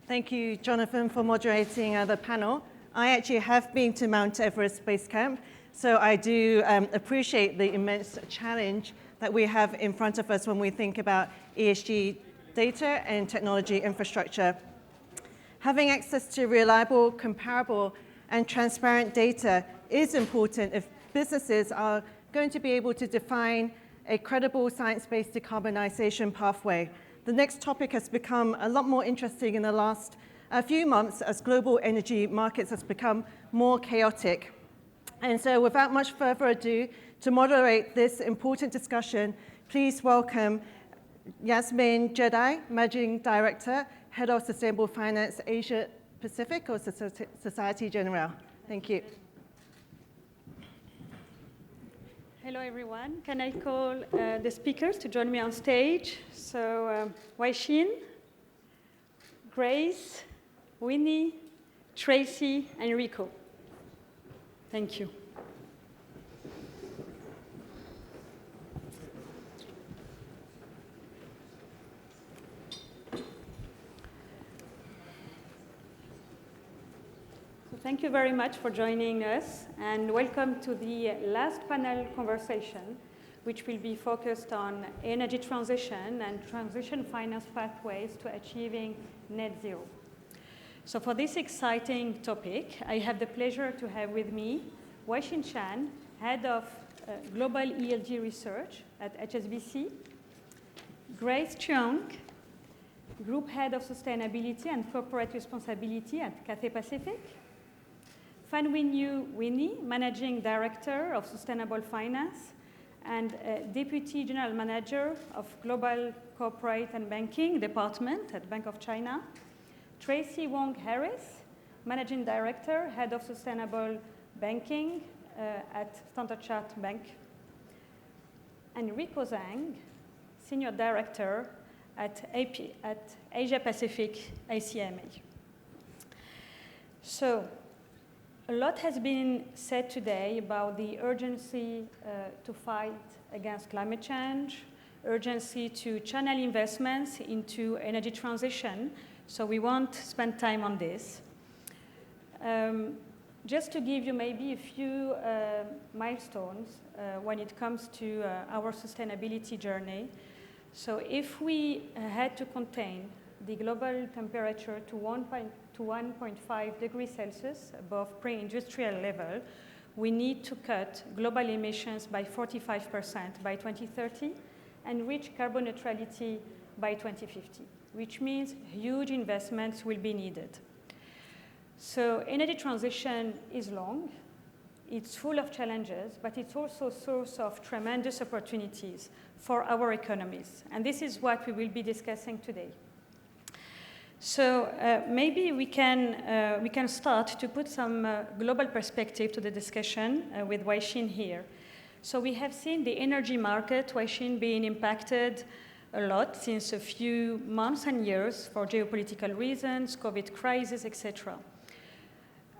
Thank you, Jonathan, for moderating the panel. I actually have been to Mount Everest Base Camp, so I do appreciate the immense challenge that we have in front of us when we think about ESG data and technology infrastructure. Having access to reliable, comparable, and transparent data is important if businesses are going to be able to define a credible science-based decarbonization pathway. The next topic has become a lot more interesting in the last few months as global energy markets has become more chaotic. And so without much further ado, to moderate this important discussion, please welcome Yasmine Djeddai, Managing Director, Head of Sustainable Finance Asia Pacific or Société Générale. Thank you. Hello, everyone. Can I call the speakers to join me on stage? So, Wai-Shin, Grace, Winnie, Tracy, and Rico. Thank you. Thank you very much for joining us, and welcome to the last panel conversation, which will be focused on energy transition and transition finance pathways to achieving net zero. So for this exciting topic, I have the pleasure to have with me Wai-Shin Chan, Head of Global ESG Research at HSBC, Grace Cheung, Group Head of Sustainability and Corporate Responsibility at Cathay Pacific, Winnie, Managing Director of Sustainable Finance and Deputy General Manager of Global Corporate and Banking Department at Bank of China, Tracy Wong Harris, Managing Director, Head of Sustainable Banking at Standard Chartered Bank, and Rico Zhang, Senior Director at Asia Pacific ACMA. So, a lot has been said today about the urgency to fight against climate change, urgency to channel investments into energy transition, so we won't spend time on this. Just to give you maybe a few milestones when it comes to our sustainability journey. So if we had to contain the global temperature to 1.5 degrees Celsius above pre-industrial level, we need to cut global emissions by 45% by 2030 and reach carbon neutrality by 2050, which means huge investments will be needed. So energy transition is long, it's full of challenges, but it's also a source of tremendous opportunities for our economies. And this is what we will be discussing today. So maybe we can start to put some global perspective to the discussion with Wai-Shin here. So we have seen the energy market, Wai-Shin, being impacted a lot since a few months and years for geopolitical reasons, COVID crisis, etc.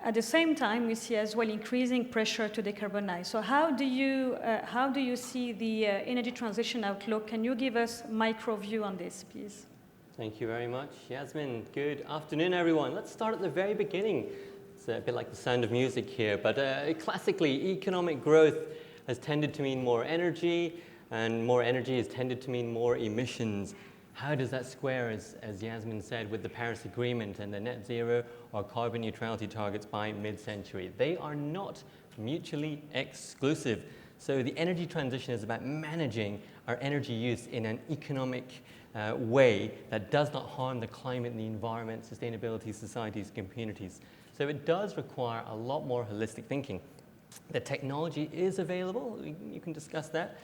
At the same time, we see as well increasing pressure to decarbonize. So how do you see the energy transition outlook? Can you give us a micro view on this, please? Thank you very much, Yasmine. Good afternoon, everyone. Let's start at the very beginning. It's a bit like the sound of music here, but classically, economic growth has tended to mean more energy, and more energy has tended to mean more emissions. How does that square, as Yasmine said, with the Paris Agreement and the net zero or carbon neutrality targets by mid-century? They are not mutually exclusive. So the energy transition is about managing our energy use in an economic way that does not harm the climate and the environment, sustainability, societies, communities. So it does require a lot more holistic thinking. The technology is available, you can discuss that,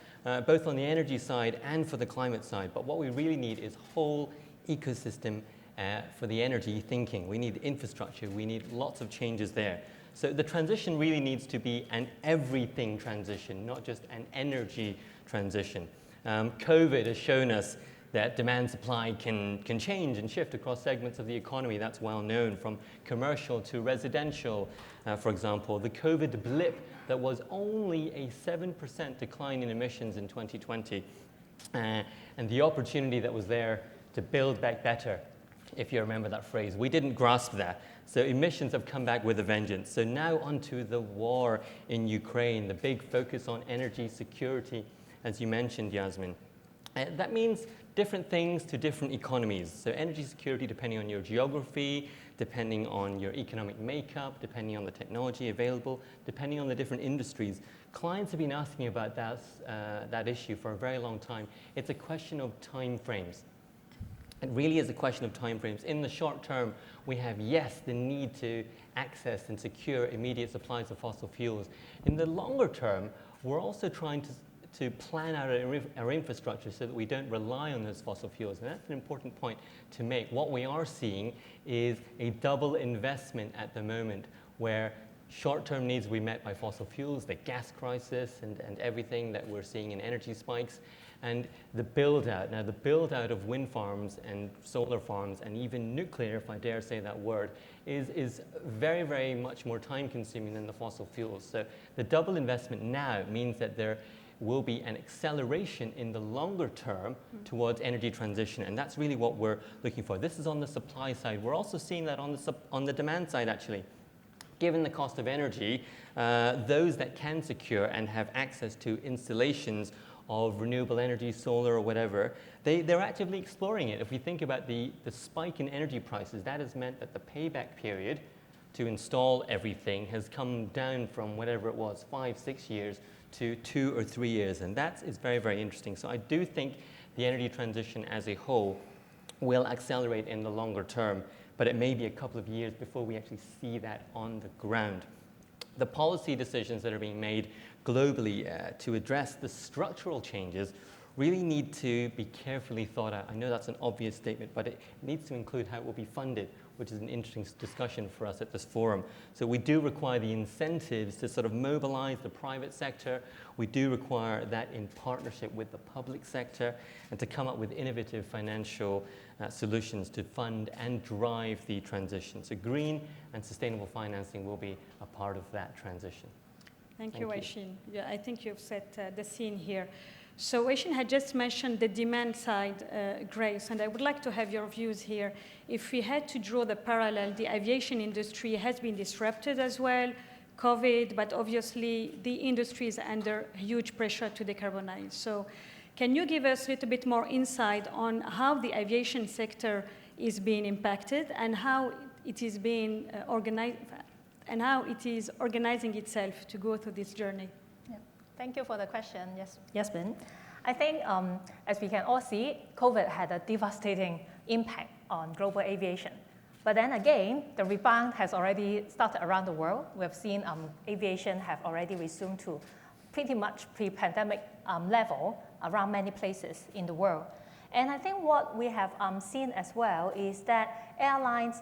both on the energy side and for the climate side. But what we really need is whole ecosystem for the energy thinking. We need infrastructure, we need lots of changes there. So the transition really needs to be an everything transition, not just an energy transition. COVID has shown us that demand supply can change and shift across segments of the economy. That's well known, from commercial to residential, for example. The COVID blip that was only a 7% decline in emissions in 2020, and the opportunity that was there to build back better if you remember that phrase. We didn't grasp that. So emissions have come back with a vengeance. So now onto the war in Ukraine, the big focus on energy security, as you mentioned, Yasmine. That means different things to different economies. So energy security depending on your geography, depending on your economic makeup, depending on the technology available, depending on the different industries. Clients have been asking about that issue for a very long time. It's a question of time frames. It really is a question of time frames. In the short term, we have, yes, the need to access and secure immediate supplies of fossil fuels. In the longer term, we're also trying to plan out our infrastructure so that we don't rely on those fossil fuels. And that's an important point to make. What we are seeing is a double investment at the moment where short-term needs will be met by fossil fuels, the gas crisis and everything that we're seeing in energy spikes, and the build-out. Now, the build-out of wind farms and solar farms and even nuclear, if I dare say that word, is very, very much more time-consuming than the fossil fuels. So the double investment now means that there will be an acceleration in the longer term towards energy transition, and that's really what we're looking for. This is on the supply side. We're also seeing that on the demand side, actually. Given the cost of energy, those that can secure and have access to installations of renewable energy, solar or whatever, they're actively exploring it. If we think about the spike in energy prices, that has meant that the payback period to install everything has come down from whatever it was, 5-6 years, to 2 or 3 years, and that is very, very interesting. So I do think the energy transition as a whole will accelerate in the longer term, but it may be a couple of years before we actually see that on the ground. The policy decisions that are being made globally to address the structural changes really need to be carefully thought out. I know that's an obvious statement, but it needs to include how it will be funded, which is an interesting discussion for us at this forum. So we do require the incentives to sort of mobilize the private sector. We do require that in partnership with the public sector and to come up with innovative financial solutions to fund and drive the transition. So green and sustainable financing will be a part of that transition. Thank you, Wai-Shin. Yeah, I think you've set the scene here. So Wai-Shin had just mentioned the demand side, Grace, and I would like to have your views here. If we had to draw the parallel, the aviation industry has been disrupted as well, COVID, but obviously the industry is under huge pressure to decarbonize. So can you give us a little bit more insight on how the aviation sector is being impacted and how it is being organized, and how it is organizing itself to go through this journey? Thank you for the question, Yasmine. I think, as we can all see, COVID had a devastating impact on global aviation. But then again, the rebound has already started around the world. We have seen aviation have already resumed to pretty much pre-pandemic level around many places in the world. And I think what we have seen as well is that airlines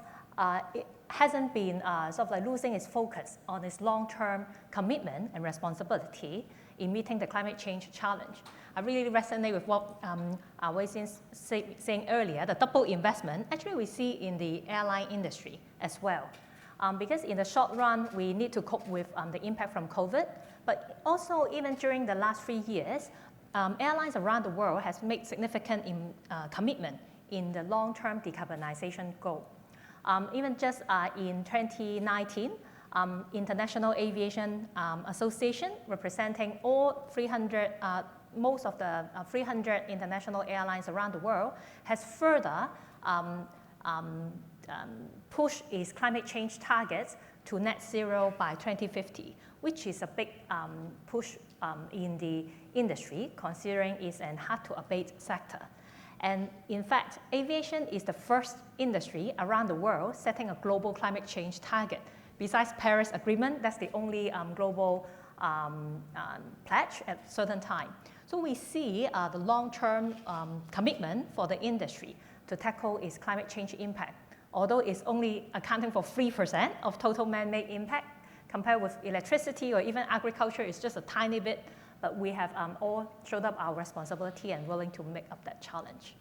it hasn't been sort of like losing its focus on its long-term commitment and responsibility in meeting the climate change challenge. I really resonate with what Wai-Shin saying earlier, the double investment actually we see in the airline industry as well. Because in the short run, we need to cope with the impact from COVID, but also even during the last 3 years, airlines around the world has made significant commitment in the long-term decarbonization goal. Even just in 2019, International Aviation Association, representing all 300, most of the 300 international airlines around the world, has further pushed its climate change targets to net zero by 2050, which is a big push in the industry, considering it's an hard-to-abate sector. And in fact, aviation is the first industry around the world setting a global climate change target. Besides Paris Agreement, that's the only global pledge at a certain time. So we see the long-term commitment for the industry to tackle its climate change impact, although it's only accounting for 3% of total man-made impact, compared with electricity or even agriculture, it's just a tiny bit, but we have all showed up our responsibility and willing to make up that challenge.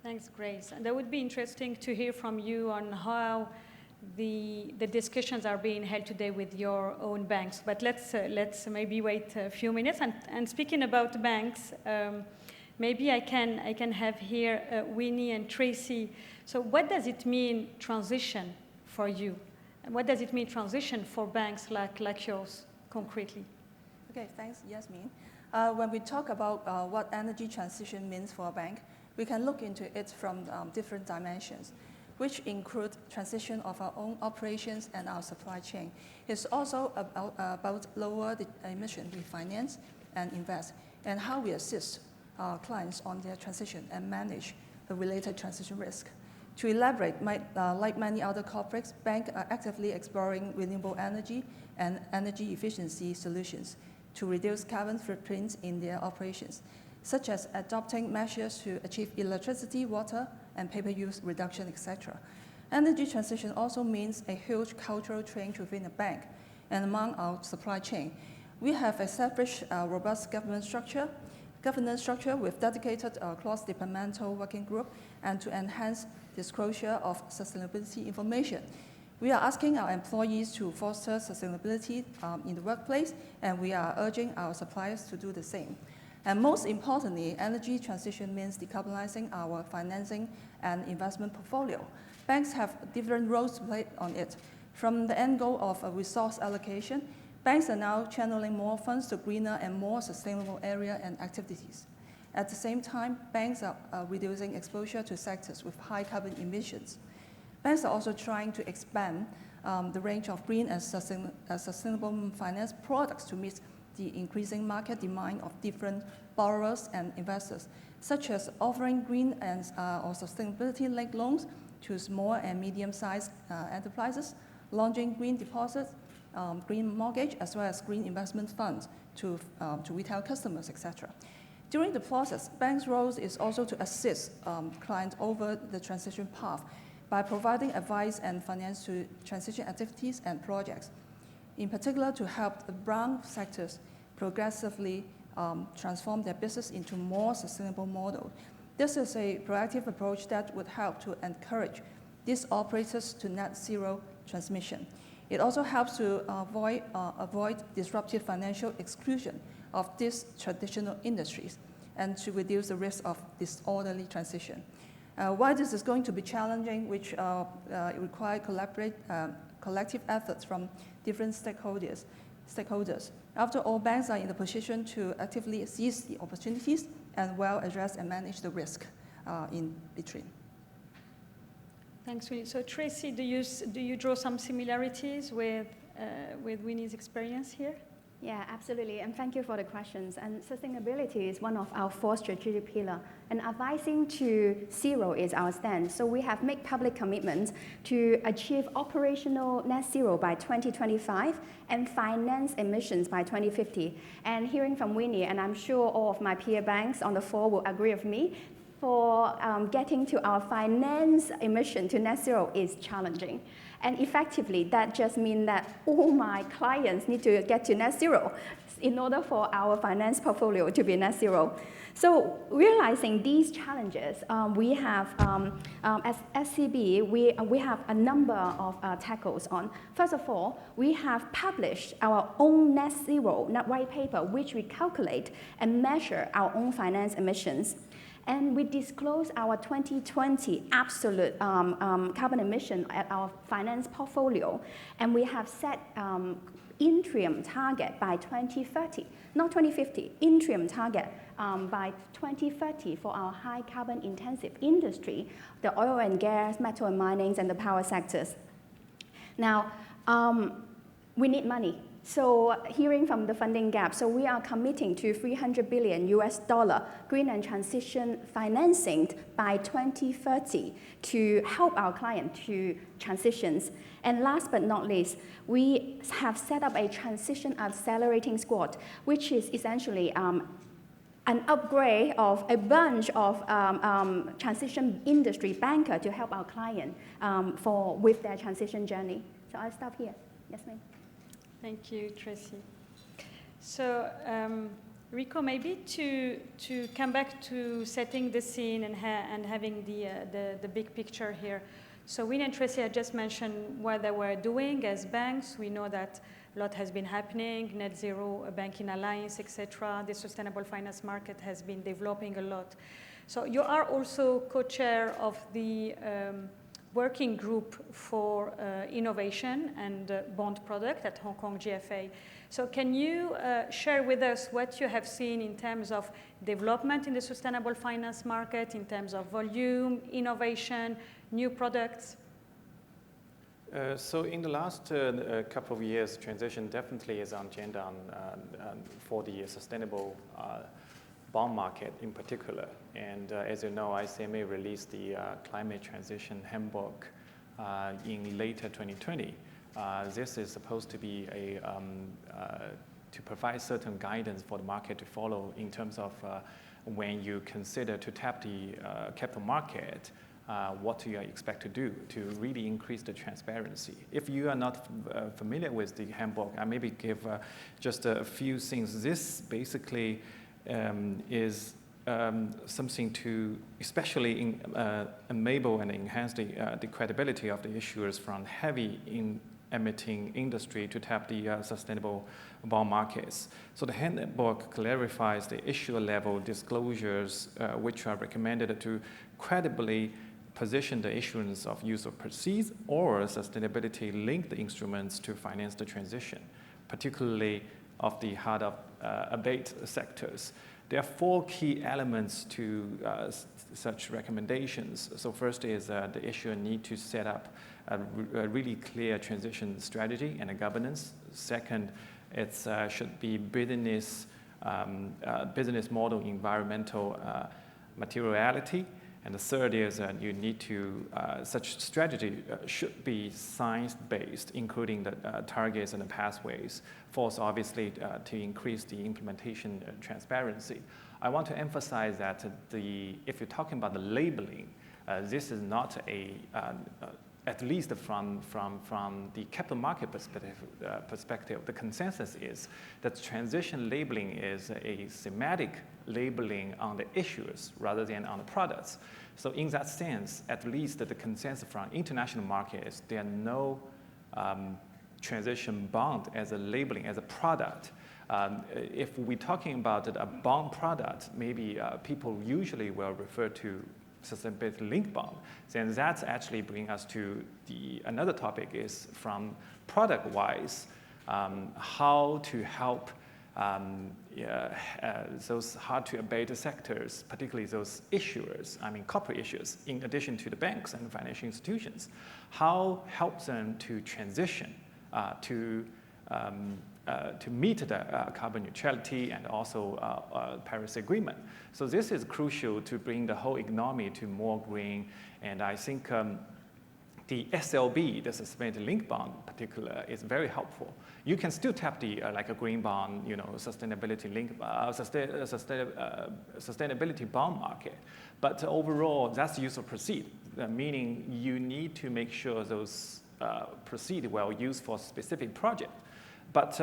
Thanks, Grace. And that would be interesting to hear from you on how the discussions are being held today with your own banks. But let's maybe wait a few minutes. And speaking about banks, maybe I can have here Winnie and Tracy. So what does it mean, transition, for you? And what does it mean, transition, for banks like yours, concretely? Okay, thanks, Yasmine. When we talk about what energy transition means for a bank, we can look into it from different dimensions, which include transition of our own operations and our supply chain. It's also about lower the emission we finance and invest, and how we assist our clients on their transition and manage the related transition risk. To elaborate, like many other corporates, banks are actively exploring renewable energy and energy efficiency solutions to reduce carbon footprints in their operations, such as adopting measures to achieve electricity, water, and paper use reduction, etc. Energy transition also means a huge cultural change within a bank and among our supply chain. We have established a robust governance structure with dedicated cross-departmental working group and to enhance disclosure of sustainability information. We are asking our employees to foster sustainability in the workplace, and we are urging our suppliers to do the same. And most importantly, energy transition means decarbonizing our financing and investment portfolio. Banks have different roles to play on it. From the end goal of a resource allocation, banks are now channeling more funds to greener and more sustainable area and activities. At the same time, banks are reducing exposure to sectors with high carbon emissions. Banks are also trying to expand the range of green and sustainable finance products to meet the increasing market demand of different borrowers and investors, such as offering green and or sustainability-linked loans to small and medium-sized enterprises, launching green deposits, green mortgage, as well as green investment funds to retail customers, etc. During the process, banks' role is also to assist clients over the transition path by providing advice and finance to transition activities and projects, in particular to help the brown sectors progressively transform their business into more sustainable model. This is a proactive approach that would help to encourage these operators to net zero transmission. It also helps to avoid disruptive financial exclusion of these traditional industries and to reduce the risk of disorderly transition. While this is going to be challenging, which require collective efforts from different stakeholders, after all, banks are in the position to actively seize the opportunities and well address and manage the risk in between. Thanks, Winnie. So Tracy, do you draw some similarities with Winnie's experience here? Yeah, absolutely, and thank you for the questions. And sustainability is one of our 4 strategic pillars, and advising to zero is our stand. So we have made public commitments to achieve operational net zero by 2025 and finance emissions by 2050. And hearing from Winnie, and I'm sure all of my peer banks on the floor will agree with me, for getting to our finance emission to net zero is challenging. And effectively, that just means that all my clients need to get to net zero in order for our finance portfolio to be net zero. So realizing these challenges, we have, as SCB, we have a number of tackles on. First of all, we have published our own net zero white paper, which we calculate and measure our own finance emissions. And we disclose our 2020 absolute carbon emission at our finance portfolio. And we have set interim target by 2030, not 2050, interim target by 2030 for our high carbon intensive industry, the oil and gas, metal and mining, and the power sectors. Now, we need money. So hearing from the funding gap, so we are committing to $300 billion green and transition financing by 2030 to help our client to transitions. And last but not least, we have set up a transition accelerating squad, which is essentially an upgrade of a bunch of transition industry banker to help our client with their transition journey. So I'll stop here. Yasmine. Thank you, Tracy. So, Rico, maybe to come back to setting the scene and having the big picture here. So Winnie and Tracy had just mentioned what they were doing as banks. We know that A lot has been happening, net zero banking alliance, etc. The sustainable finance market has been developing a lot. So you are also co-chair of the working group for innovation and bond product at Hong Kong GFA. So can you share with us what you have seen in terms of development in the sustainable finance market, in terms of volume, innovation, new products? So in the last couple of years, transition definitely is on agenda for the sustainable bond market in particular. And as you know, ICMA released the Climate Transition Handbook in later 2020. This is supposed to be to provide certain guidance for the market to follow in terms of when you consider to tap the capital market, what do you expect to do to really increase the transparency? If you are not familiar with the handbook, I maybe give just a few things. This basically is something to especially enable and enhance the credibility of the issuers from heavy emitting industry to tap the sustainable bond markets. So the handbook clarifies the issuer level disclosures which are recommended to credibly position the issuance of use of proceeds or sustainability linked instruments to finance the transition, particularly of the hard abate sectors. There are 4 key elements to such recommendations. So first is the issuer need to set up a really clear transition strategy and a governance. Second, it should be business model environmental materiality. And the third is you need to, such strategy should be science-based, including the targets and the pathways. Fourth, obviously, to increase the implementation transparency. I want to emphasize that if you're talking about the labeling, this is not at least from the capital market perspective, the consensus is that transition labeling is a thematic labeling on the issuers rather than on the products. So in that sense, at least the consensus from international market is there are no transition bond as a labeling, as a product. If we're talking about a bond product, maybe people usually will refer to sustainability linked bond. Then that's actually bring us to another topic is from product-wise, how to help those hard to abate sectors, particularly those issuers, corporate issuers, in addition to the banks and financial institutions, how help them to transition to meet the carbon neutrality and also Paris Agreement. So this is crucial to bring the whole economy to more green. And I think the SLB, the sustainability linked bond in particular, is very helpful. You can still tap the like a green bond, sustainability link, sustainability bond market. But overall, that's use of proceed, meaning you need to make sure those proceed well used for specific project. But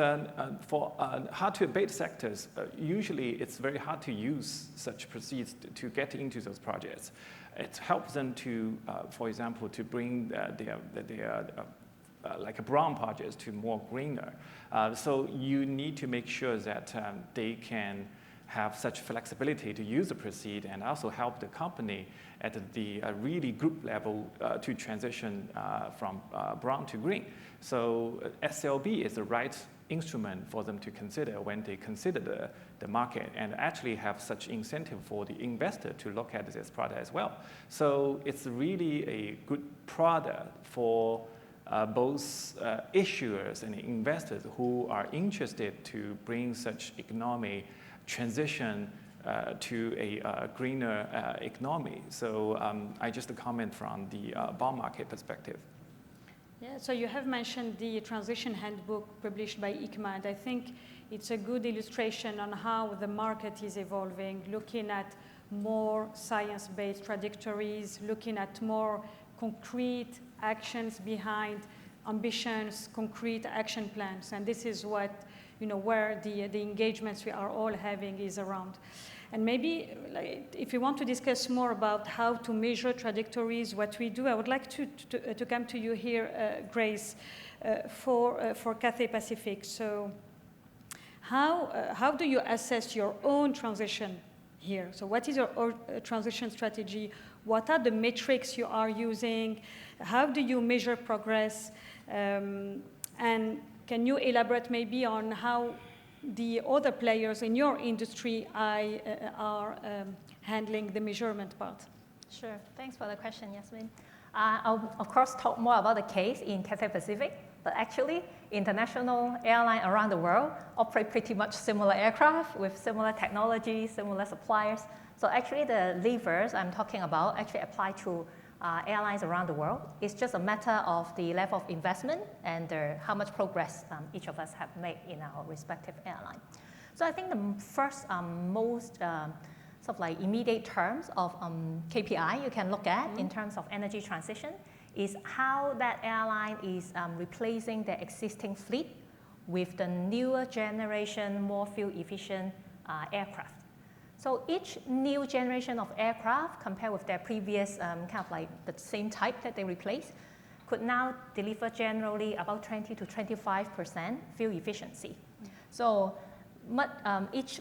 for hard to abate sectors, usually it's very hard to use such proceeds to get into those projects. It helps them to, for example, to bring their like a brown projects to more greener. So you need to make sure that they can have such flexibility to use the proceed and also help the company at the really group level to transition from brown to green. So SLB is the right instrument for them to consider when they consider the market and actually have such incentive for the investor to look at this product as well. So it's really a good product for both issuers and investors who are interested to bring such economic transition to a greener economy. So I just comment from the bond market perspective. Yeah, so you have mentioned the transition handbook published by ICMA, and I think it's a good illustration on how the market is evolving, looking at more science-based trajectories, looking at more concrete actions behind ambitions, concrete action plans, and this is what, where the engagements we are all having is around. And maybe if you want to discuss more about how to measure trajectories, what we do, I would like to come to you here, Grace, for Cathay Pacific. So how do you assess your own transition here? So what is your transition strategy? What are the metrics you are using? How do you measure progress? And can you elaborate maybe on how the other players in your industry are handling the measurement part? Sure. Thanks for the question, Yasmine. I'll, of course, talk more about the case in Cathay Pacific, but actually, international airlines around the world operate pretty much similar aircraft with similar technology, similar suppliers. So actually, the levers I'm talking about actually apply to airlines around the world. It's just a matter of the level of investment and how much progress each of us have made in our respective airline. So I think the first most sort of like immediate terms of KPI you can look at in terms of energy transition is how that airline is replacing their existing fleet with the newer generation, more fuel efficient aircraft. So each new generation of aircraft compared with their previous kind of like the same type that they replaced could now deliver generally about 20 to 25% fuel efficiency. So each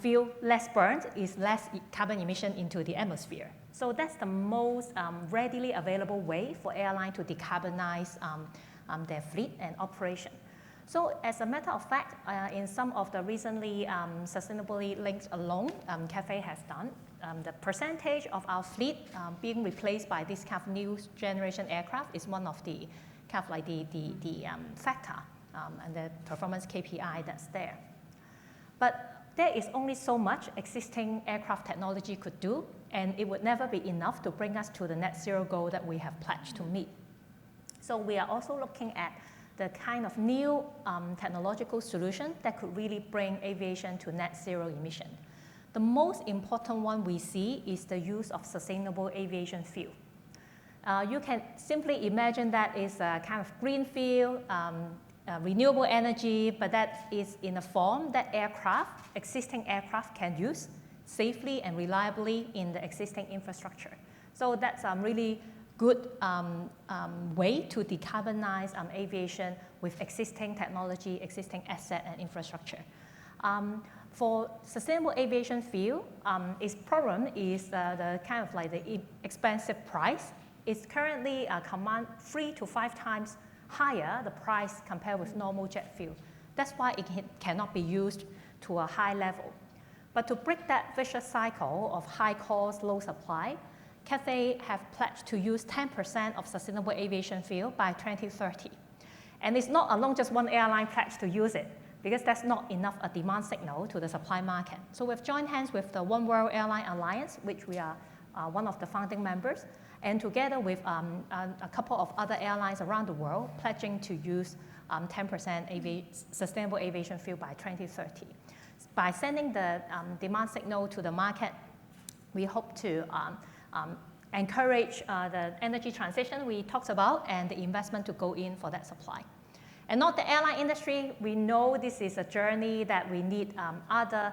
fuel less burned is less carbon emission into the atmosphere. So that's the most readily available way for airlines to decarbonize their fleet and operation. So as a matter of fact, in some of the recently sustainably linked loan Cathay has done, the percentage of our fleet being replaced by this kind of new generation aircraft is one of the kind of like the factor and the performance KPI that's there. But there is only so much existing aircraft technology could do, and it would never be enough to bring us to the net zero goal that we have pledged to meet. So we are also looking at the kind of new technological solution that could really bring aviation to net zero emission. The most important one we see is the use of sustainable aviation fuel. You can simply imagine that is a kind of green fuel, renewable energy, but that is in a form that existing aircraft can use safely and reliably in the existing infrastructure. So that's really good way to decarbonize aviation with existing technology, existing asset and infrastructure. For sustainable aviation fuel, its problem is the kind of like the expensive price. It's currently command 3 to 5 times higher the price compared with normal jet fuel. That's why it cannot be used to a high level. But to break that vicious cycle of high cost, low supply, Cathay have pledged to use 10% of sustainable aviation fuel by 2030. And it's not alone just one airline pledged to use it, because that's not enough a demand signal to the supply market. So we've joined hands with the One World Airline Alliance, which we are one of the founding members, and together with a couple of other airlines around the world pledging to use 10% sustainable aviation fuel by 2030. By sending the demand signal to the market, we hope to encourage the energy transition we talked about and the investment to go in for that supply. And not the airline industry, we know this is a journey that we need other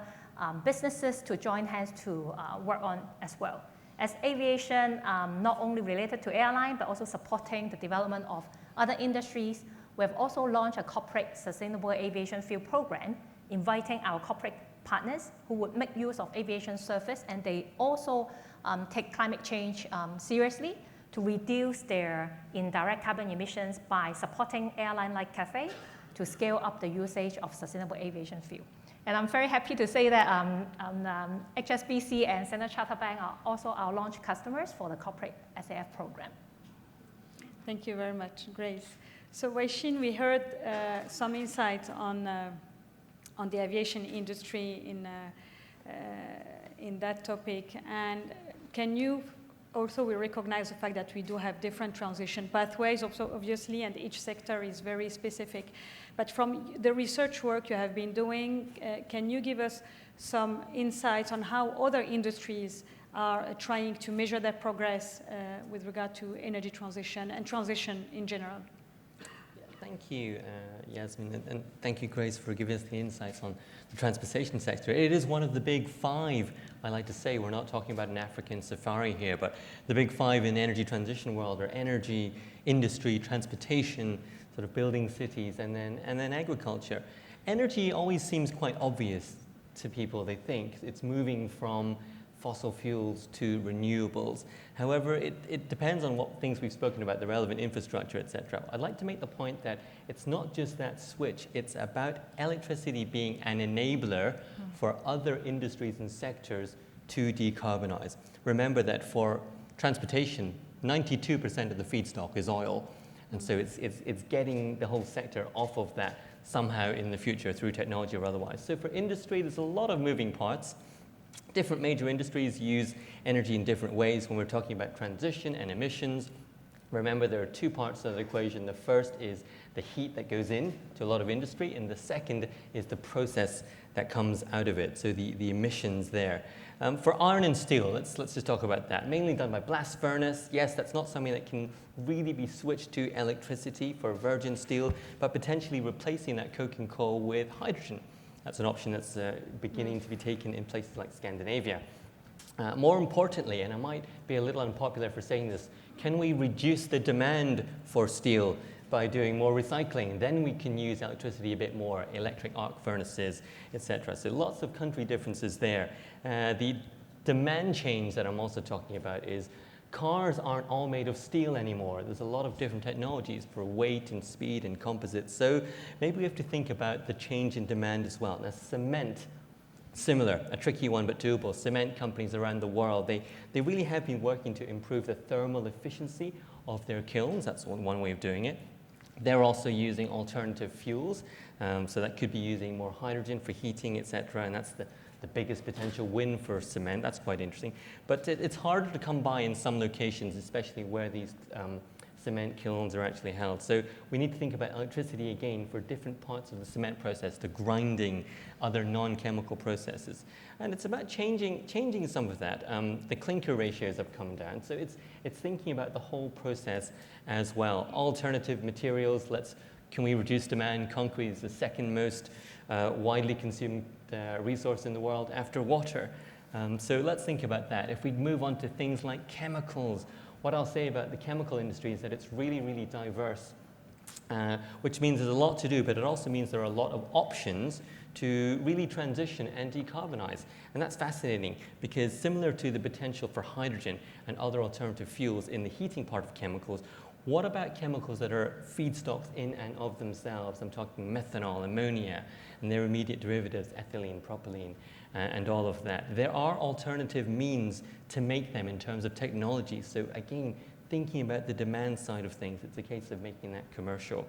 businesses to join hands to work on as well. As aviation, not only related to airline, but also supporting the development of other industries, we have also launched a corporate sustainable aviation fuel program, inviting our corporate partners who would make use of aviation service, and they also take climate change seriously to reduce their indirect carbon emissions by supporting airlines like Cathay to scale up the usage of sustainable aviation fuel. And I'm very happy to say that HSBC and Standard Chartered Bank are also our launch customers for the corporate SAF program. Thank you very much, Grace. So Wai-Shin, we heard some insights on the aviation industry in that topic. And can you also, we recognize the fact that we do have different transition pathways, also obviously, and each sector is very specific. But from the research work you have been doing, can you give us some insights on how other industries are trying to measure their progress with regard to energy transition and transition in general? Thank you, Yasmine, and thank you, Grace, for giving us the insights on the transportation sector. It is one of the big five, I like to say. We're not talking about an African safari here, but the big five in the energy transition world are energy, industry, transportation, sort of building cities, and then agriculture. Energy always seems quite obvious to people. They think it's moving from fossil fuels to renewables. However, it depends on what things we've spoken about, the relevant infrastructure, etc. I'd like to make the point that it's not just that switch, it's about electricity being an enabler for other industries and sectors to decarbonize. Remember that for transportation, 92% of the feedstock is oil. And so it's getting the whole sector off of that somehow in the future through technology or otherwise. So for industry, there's a lot of moving parts. Different major industries use energy in different ways when we're talking about transition and emissions. Remember, there are two parts of the equation. The first is the heat that goes in to a lot of industry, and the second is the process that comes out of it, so the emissions there. For iron and steel, let's just talk about that. Mainly done by blast furnace. Yes, that's not something that can really be switched to electricity for virgin steel, but potentially replacing that coke and coal with hydrogen. That's an option that's beginning to be taken in places like Scandinavia. More importantly, and I might be a little unpopular for saying this, can we reduce the demand for steel by doing more recycling? Then we can use electricity a bit more, electric arc furnaces, etc. So lots of country differences there. The demand change that I'm also talking about is cars aren't all made of steel anymore. There's a lot of different technologies for weight and speed and composites. So maybe we have to think about the change in demand as well. Now, cement, similar, a tricky one but doable. Cement companies around the world, they really have been working to improve the thermal efficiency of their kilns. That's one way of doing it. They're also using alternative fuels. So that could be using more hydrogen for heating, etc. And that's the biggest potential win for cement. That's quite interesting. But it's harder to come by in some locations, especially where these cement kilns are actually held. So we need to think about electricity again for different parts of the cement process, the grinding, other non-chemical processes. And it's about changing some of that. The clinker ratios have come down. So it's thinking about the whole process as well. Alternative materials, can we reduce demand? Concrete is the second most widely consumed resource in the world after water. So let's think about that. If we move on to things like chemicals, what I'll say about the chemical industry is that it's really, really diverse, which means there's a lot to do, but it also means there are a lot of options to really transition and decarbonize. And that's fascinating because similar to the potential for hydrogen and other alternative fuels in the heating part of chemicals, what about chemicals that are feedstocks in and of themselves? I'm talking methanol, ammonia, and their immediate derivatives, ethylene, propylene, and all of that. There are alternative means to make them in terms of technology. So again, thinking about the demand side of things, it's a case of making that commercial.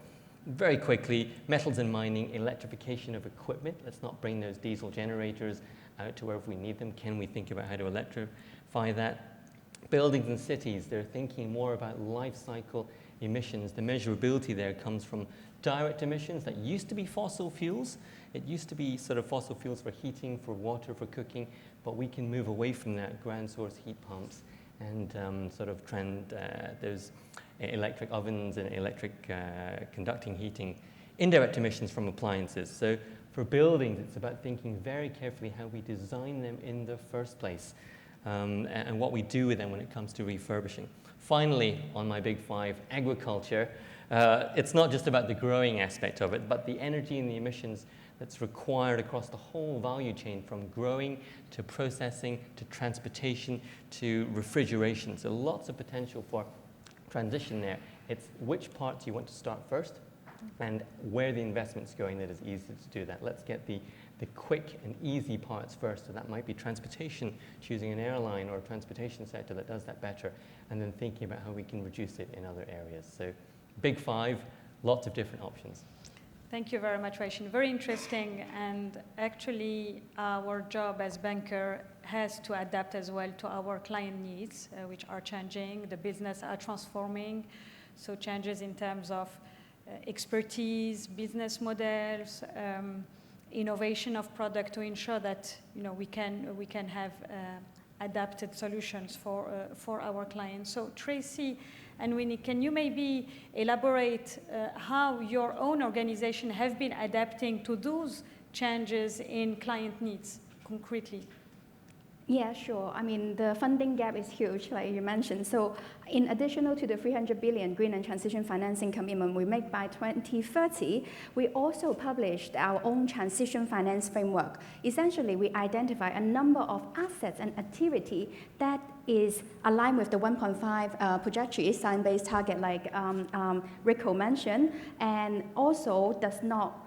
Very quickly, metals and mining, electrification of equipment. Let's not bring those diesel generators out to wherever we need them. Can we think about how to electrify that? Buildings and cities, they're thinking more about life cycle emissions. The measurability there comes from direct emissions that used to be fossil fuels. It used to be sort of fossil fuels for heating, for water, for cooking, but we can move away from that, ground source heat pumps and those electric ovens and electric conducting heating. Indirect emissions from appliances. So for buildings, it's about thinking very carefully how we design them in the first place. And what we do with them when it comes to refurbishing. Finally, on my big five, agriculture. It's not just about the growing aspect of it, but the energy and the emissions that's required across the whole value chain, from growing to processing to transportation to refrigeration. So lots of potential for transition there. It's which parts you want to start first and where the investment's going that is easy to do that. Let's get the quick and easy parts first. So that might be transportation, choosing an airline or a transportation sector that does that better, and then thinking about how we can reduce it in other areas. So big five, lots of different options. Thank you very much, Wai-Shin. Very interesting, and actually our job as banker has to adapt as well to our client needs, which are changing. The business are transforming, so changes in terms of expertise, business models, innovation of product to ensure that we can have adapted solutions for our clients. So Tracy, And Winnie, can you maybe elaborate how your own organization have been adapting to those changes in client needs concretely? Yeah, sure. I mean, the funding gap is huge, like you mentioned. So in addition to the 300 billion green and transition financing commitment we make by 2030, we also published our own transition finance framework. Essentially, we identify a number of assets and activity that is aligned with the 1.5 trajectory, science-based target like Rico mentioned, and also does not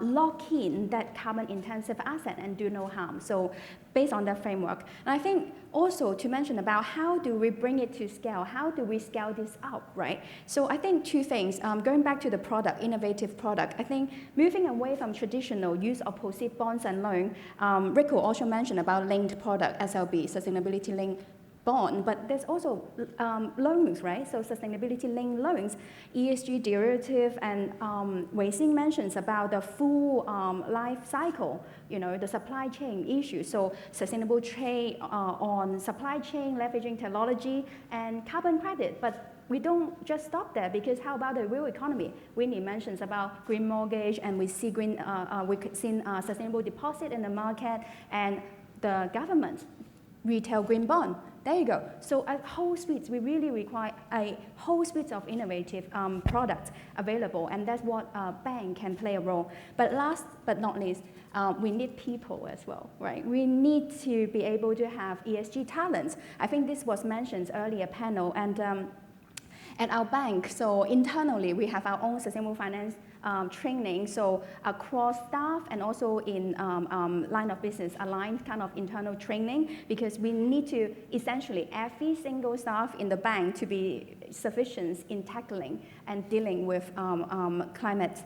lock in that carbon-intensive asset and do no harm. So based on that framework. And I think also to mention about how do we bring it to scale? How do we scale this up, right? So I think two things. Going back to the product, innovative product, I think moving away from traditional use of proceeds bonds and loan, Rico also mentioned about linked product, SLB, sustainability linked bond, but there's also loans, right? So sustainability-linked loans, ESG derivative, and Wai-Shin mentions about the full life cycle, you know, the supply chain issue. So sustainable trade on supply chain, leveraging technology, and carbon credit. But we don't just stop there, because how about the real economy? Winnie mentions about green mortgage, and we see sustainable deposit in the market, and the government retail green bond. There you go. So a whole suite, we really require a whole suite of innovative products available, and that's what a bank can play a role. But last but not least, we need people as well, right? We need to be able to have ESG talents. I think this was mentioned earlier panel, and at our bank, so internally we have our own sustainable finance training, so across staff and also in line of business aligned kind of internal training, because we need to essentially every single staff in the bank to be sufficient in tackling and dealing with climate.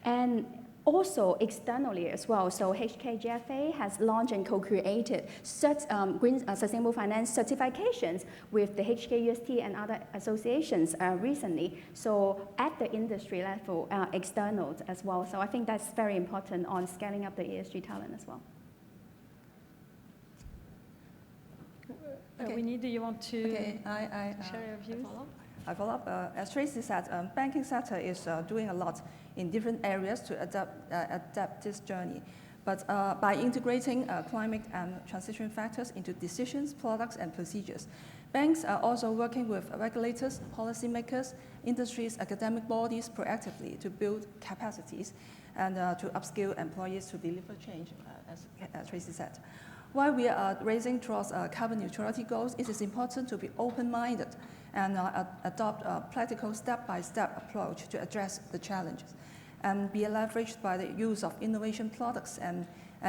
And also externally as well, so HKGFA has launched and co-created green sustainable finance certifications with the HKUST and other associations recently. So at the industry level, externals as well. So I think that's very important on scaling up the ESG talent as well. Okay. Winnie, do you want to share your views? I follow up. As Tracy said, banking sector is doing a lot in different areas to adapt this journey. But by integrating climate and transition factors into decisions, products, and procedures, banks are also working with regulators, policymakers, industries, academic bodies proactively to build capacities and to upskill employees to deliver change, as Tracy said. While we are racing towards carbon neutrality goals, it is important to be open-minded and adopt a practical step-by-step approach to address the challenges, and be leveraged by the use of innovation products and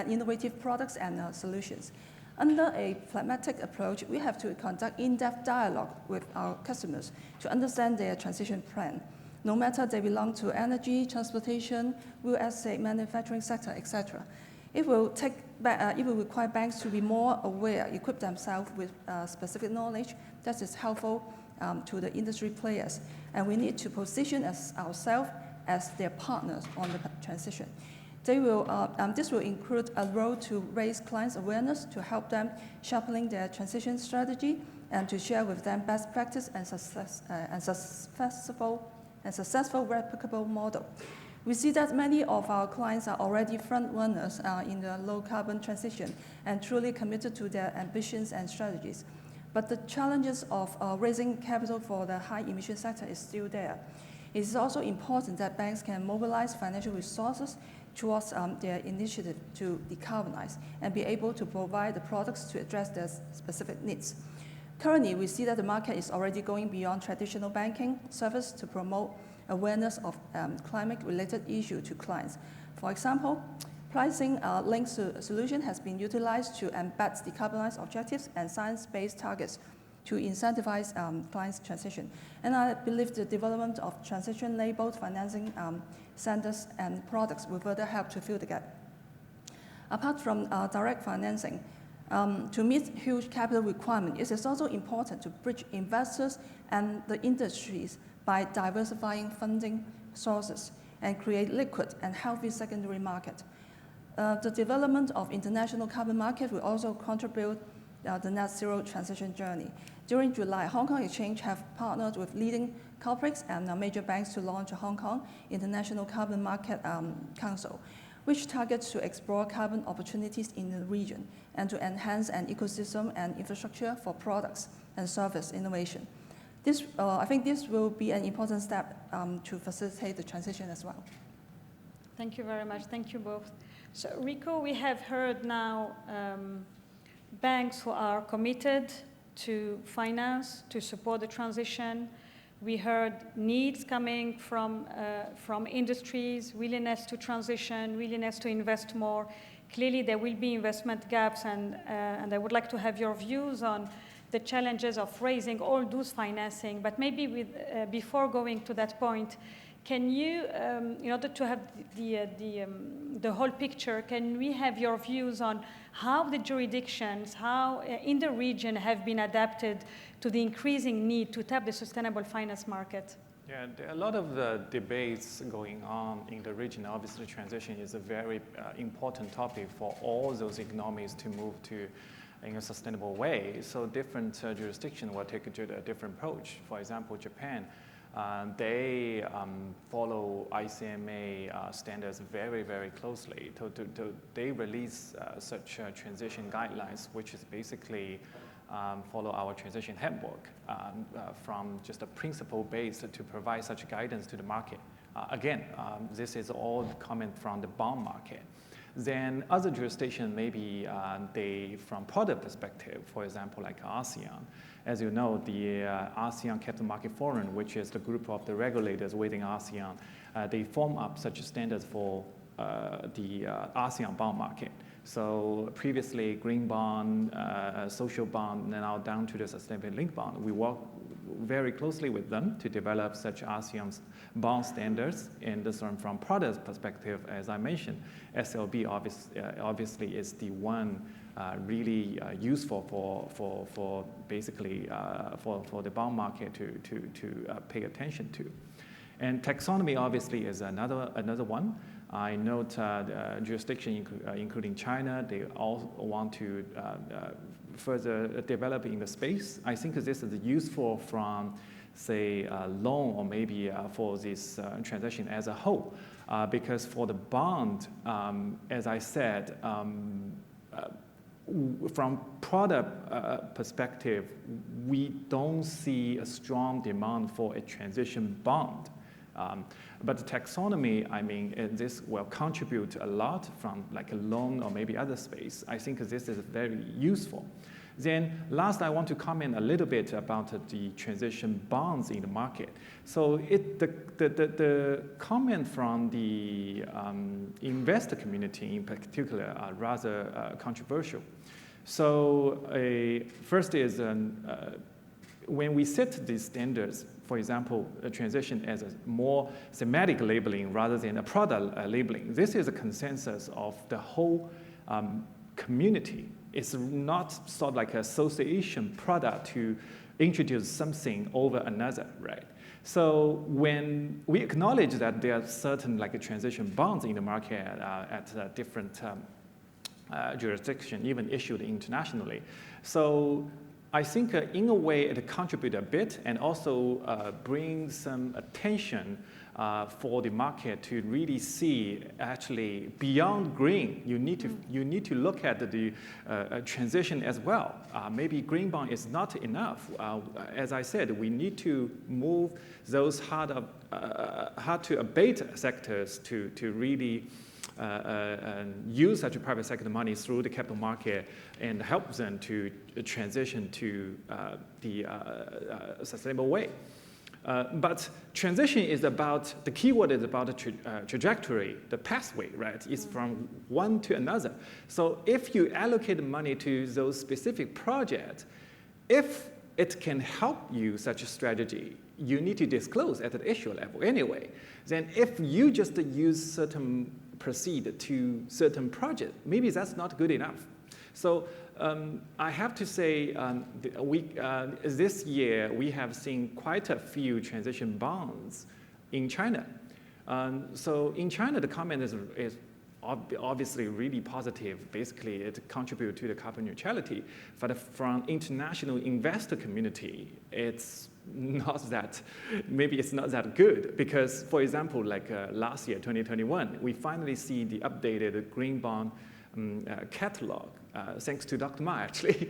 innovative products and solutions. Under a pragmatic approach, we have to conduct in-depth dialogue with our customers to understand their transition plan, no matter they belong to energy, transportation, real estate, manufacturing sector, etc. It will require banks to be more aware, equip themselves with specific knowledge that is helpful to the industry players. And we need to position ourselves as their partners on the transition. This will include a role to raise clients' awareness, to help them sharpening their transition strategy, and to share with them best practice and successful replicable model. We see that many of our clients are already front runners in the low carbon transition and truly committed to their ambitions and strategies. But the challenges of raising capital for the high emission sector is still there. It is also important that banks can mobilize financial resources towards their initiative to decarbonize and be able to provide the products to address their specific needs. Currently, we see that the market is already going beyond traditional banking service to promote awareness of climate-related issues to clients. For example, pricing linked solution has been utilized to embed decarbonized objectives and science-based targets to incentivize clients' transition. And I believe the development of transition-labeled financing centers and products will further help to fill the gap. Apart from direct financing, to meet huge capital requirements, it is also important to bridge investors and the industries by diversifying funding sources and create liquid and healthy secondary market. The development of international carbon market will also contribute the net zero transition journey. During July, Hong Kong Exchange have partnered with leading corporates and major banks to launch a Hong Kong International Carbon Market Council, which targets to explore carbon opportunities in the region and to enhance an ecosystem and infrastructure for products and service innovation. I think this will be an important step to facilitate the transition as well. Thank you very much. Thank you both. So, Rico, we have heard now banks who are committed to finance, to support the transition. We heard needs coming from industries, willingness to transition, willingness to invest more. Clearly, there will be investment gaps, and I would like to have your views on the challenges of raising all those financing. But maybe before going to that point, can you, in order to have the whole picture, can we have your views on how the jurisdictions, how in the region have been adapted to the increasing need to tap the sustainable finance market? Yeah, there are a lot of debates going on in the region. Obviously, transition is a very important topic for all those economies to move to in a sustainable way. So different jurisdictions will take a different approach. For example, Japan, they follow ICMA standards very, very closely. They release such transition guidelines, which is basically follow our transition handbook from just a principle based to provide such guidance to the market. Again, this is all coming from the bond market. Then other jurisdictions, maybe they, from product perspective, for example, like ASEAN. As you know, the ASEAN Capital Market Forum, which is the group of the regulators within ASEAN, they form up such standards for the ASEAN bond market. So previously, green bond, social bond, and now down to the sustainability linked bond. We work very closely with them to develop such ASEAN bond standards. And this one, from product perspective, as I mentioned, SLB obviously is the one really useful for basically for the bond market to pay attention to. And taxonomy obviously is another one. I note jurisdiction including China, they all want to further develop in the space. I think this is useful from, say, loan or maybe for this transaction as a whole. Because for the bond, as I said, from product perspective, we don't see a strong demand for a transition bond. But the taxonomy, I mean, this will contribute a lot from like a loan or maybe other space. I think this is very useful. Then last, I want to comment a little bit about the transition bonds in the market. So the comment from the investor community in particular are rather controversial. So first is when we set these standards, for example, a transition as a more thematic labeling rather than a product labeling, this is a consensus of the whole community. It's not sort of like an association product to introduce something over another, right? So when we acknowledge that there are certain like transition bonds in the market at different jurisdictions, even issued internationally. So I think in a way it contributes a bit and also brings some attention for the market to really see actually beyond green. You need to look at the transition as well. Maybe green bond is not enough. As I said, we need to move those hard to abate sectors to really use such a private sector money through the capital market and help them to transition to the sustainable way. But transition is about, the keyword is about the trajectory, the pathway, right? It's from one to another. So if you allocate money to those specific projects, if it can help you such a strategy, you need to disclose at the issue level anyway. Then if you just use certain proceed to certain project, maybe that's not good enough. So I have to say, this year we have seen quite a few transition bonds in China. So in China, the comment is obviously really positive. Basically, it contributes to the carbon neutrality. But from international investor community, it's not that, maybe it's not that good. Because, for example, like last year, 2021, we finally see the updated green bond catalog, thanks to Dr. Ma, actually.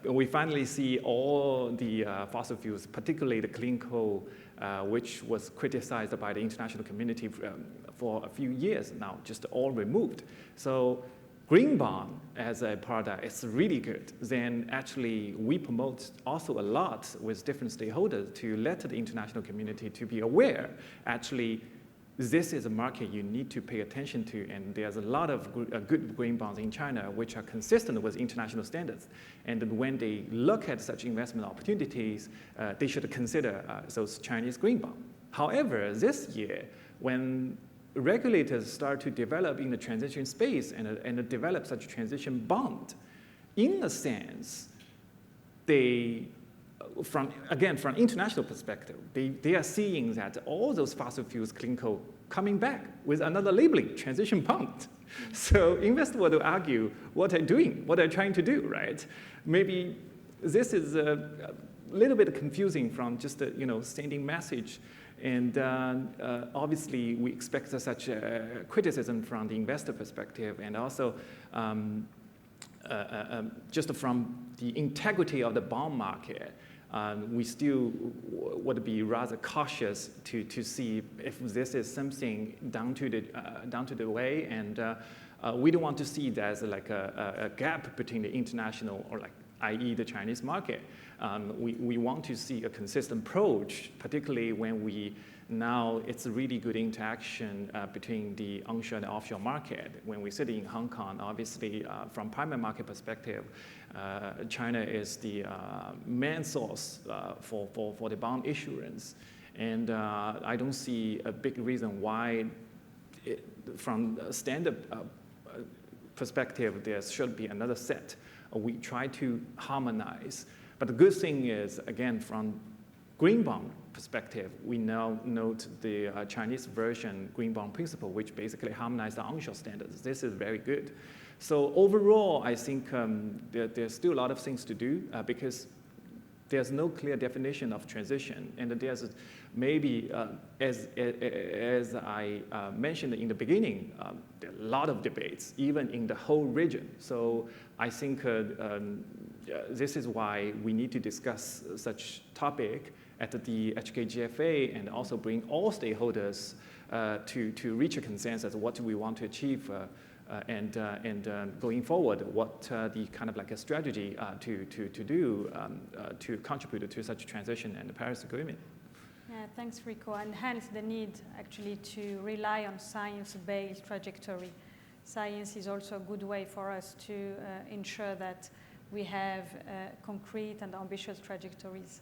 We finally see all the fossil fuels, particularly the clean coal, which was criticized by the international community for a few years now, just all removed. So green bond as a product is really good. Then actually we promote also a lot with different stakeholders to let the international community to be aware, actually, this is a market you need to pay attention to, and there's a lot of good green bonds in China which are consistent with international standards. And when they look at such investment opportunities, they should consider those Chinese green bonds. However, this year, when regulators start to develop in the transition space and develop such a transition bond, in a sense, they, from international perspective, they are seeing that all those fossil fuels, clean coal, coming back with another labeling, transition bond. So investors would argue, what are you doing? What are you trying to do, right? Maybe this is a little bit confusing from just a sending message. And obviously, we expect such criticism from the investor perspective, and also just from the integrity of the bond market. We still would be rather cautious to see if this is something down to the way, and we don't want to see that as like a gap between the international, or like, i.e. the Chinese market. We want to see a consistent approach, particularly when now it's a really good interaction between the onshore and offshore market. When we sit in Hong Kong, obviously from primary market perspective, China is the main source for the bond issuance. And I don't see a big reason why, from a standard perspective, there should be another set. We try to harmonize. But the good thing is, again, from green bond perspective, we now note the Chinese version green bond principle, which basically harmonizes the onshore standards. This is very good. So overall, I think there's still a lot of things to do because there's no clear definition of transition. And there's maybe, as I mentioned in the beginning, there are a lot of debates, even in the whole region. So I think this is why we need to discuss such topic at the HKGFA and also bring all stakeholders to reach a consensus of what we want to achieve and going forward, what the kind of like a strategy to do to contribute to such transition and the Paris Agreement. Yeah, thanks, Rico. And hence the need actually to rely on science-based trajectory. Science is also a good way for us to ensure that we have concrete and ambitious trajectories.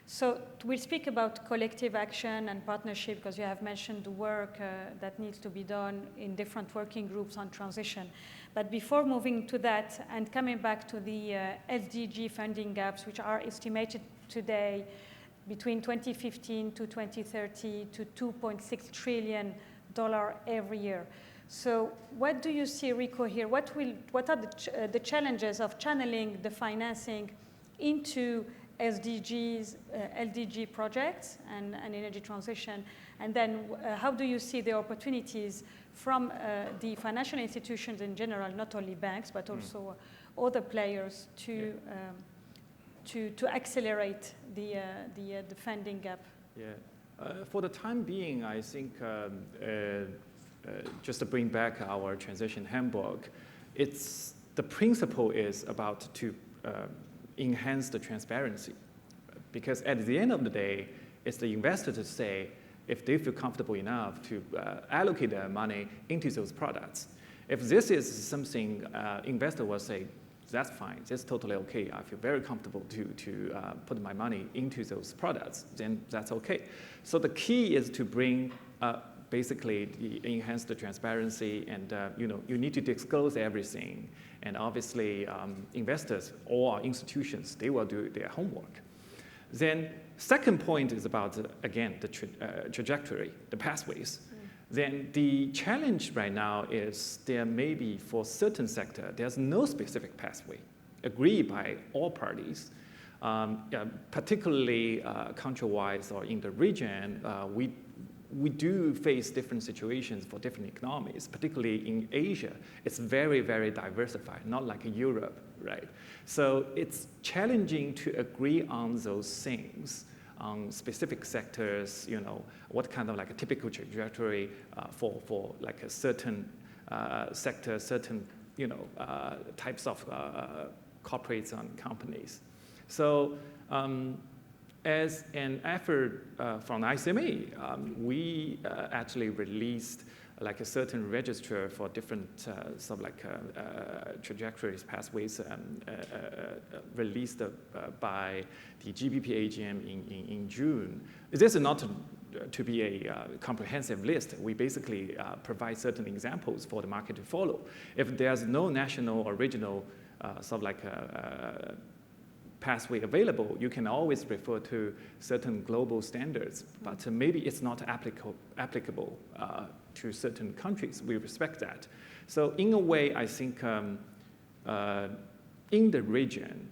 So we'll speak about collective action and partnership because you have mentioned the work that needs to be done in different working groups on transition. But before moving to that and coming back to the SDG funding gaps, which are estimated today between 2015 to 2030 to $2.6 trillion every year. So what do you see, Rico, here? What are the challenges of channeling the financing into SDGs, LDG projects and energy transition? And then how do you see the opportunities from the financial institutions in general, not only banks, but also other players to accelerate the funding gap? Yeah. For the time being, I think just to bring back our transition handbook, the principle is about to enhance the transparency. Because at the end of the day, it's the investor to say if they feel comfortable enough to allocate their money into those products. If this is something investor will say, that's fine, that's totally okay, I feel very comfortable to put my money into those products, then that's okay. So the key is to bring basically enhance the transparency, and you need to disclose everything. And obviously, investors or institutions, they will do their homework. Then second point is about, again, the trajectory, the pathways. Then the challenge right now is there may be for certain sector, there's no specific pathway agreed by all parties. Particularly country-wise or in the region, we do face different situations for different economies, particularly in Asia. It's very, very diversified, not like Europe, right? So it's challenging to agree on those things, on specific sectors, you know, what kind of like a typical trajectory for like a certain sector, certain, you know, types of corporates and companies. So as an effort from ICMA, we actually released like a certain register for different sort of like trajectories, pathways, released by the GBA-AGM in June. This is not to be a comprehensive list. We basically provide certain examples for the market to follow. If there's no national or regional sort of like pathway available, you can always refer to certain global standards, but maybe it's not applicable to certain countries. We respect that. So in a way, I think in the region,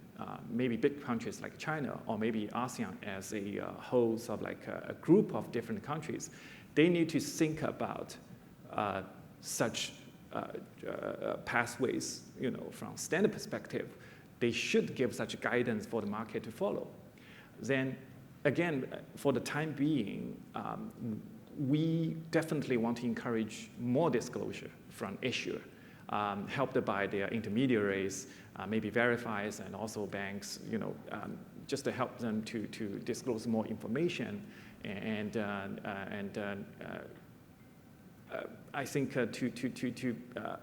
maybe big countries like China or maybe ASEAN as a whole sort of like a group of different countries, they need to think about such pathways, you know, from standard perspective. They should give such guidance for the market to follow. Then again, for the time being, we definitely want to encourage more disclosure from issuer, helped by their intermediaries, maybe verifiers and also banks, you know, just to help them to disclose more information and I think to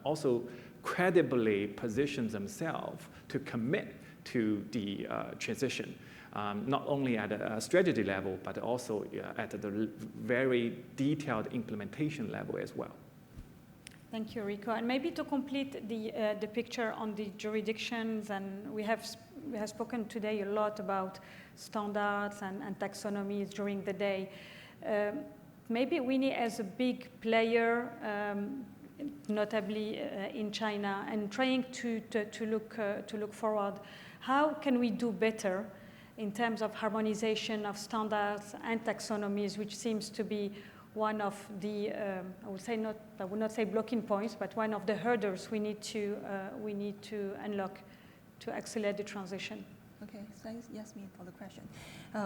also credibly position themselves to commit to the transition, not only at a strategy level, but also at the very detailed implementation level as well. Thank you, Rico. And maybe to complete the picture on the jurisdictions, and we have spoken today a lot about standards and taxonomies during the day. Maybe Winnie, as a big player, notably in China, and trying to look forward, how can we do better in terms of harmonization of standards and taxonomies, which seems to be one of the, I would not say blocking points, but one of the hurdles we need to unlock to accelerate the transition. Okay, thanks, Yasmine, for the question.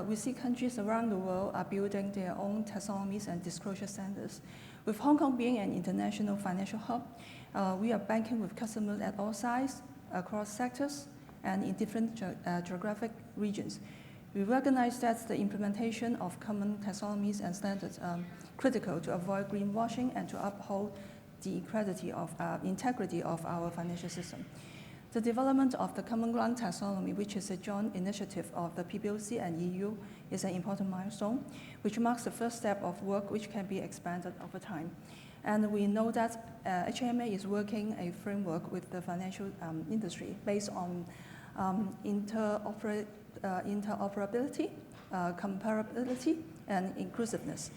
We see countries around the world are building their own taxonomies and disclosure standards. With Hong Kong being an international financial hub, we are banking with customers at all sizes, across sectors, and in different geographic regions. We recognize that the implementation of common taxonomies and standards are critical to avoid greenwashing and to uphold the integrity of our financial system. The development of the Common Ground Taxonomy, which is a joint initiative of the PBOC and EU, is an important milestone, which marks the first step of work which can be expanded over time. And we know that HMA is working a framework with the financial industry based on interoperability, comparability, and inclusiveness.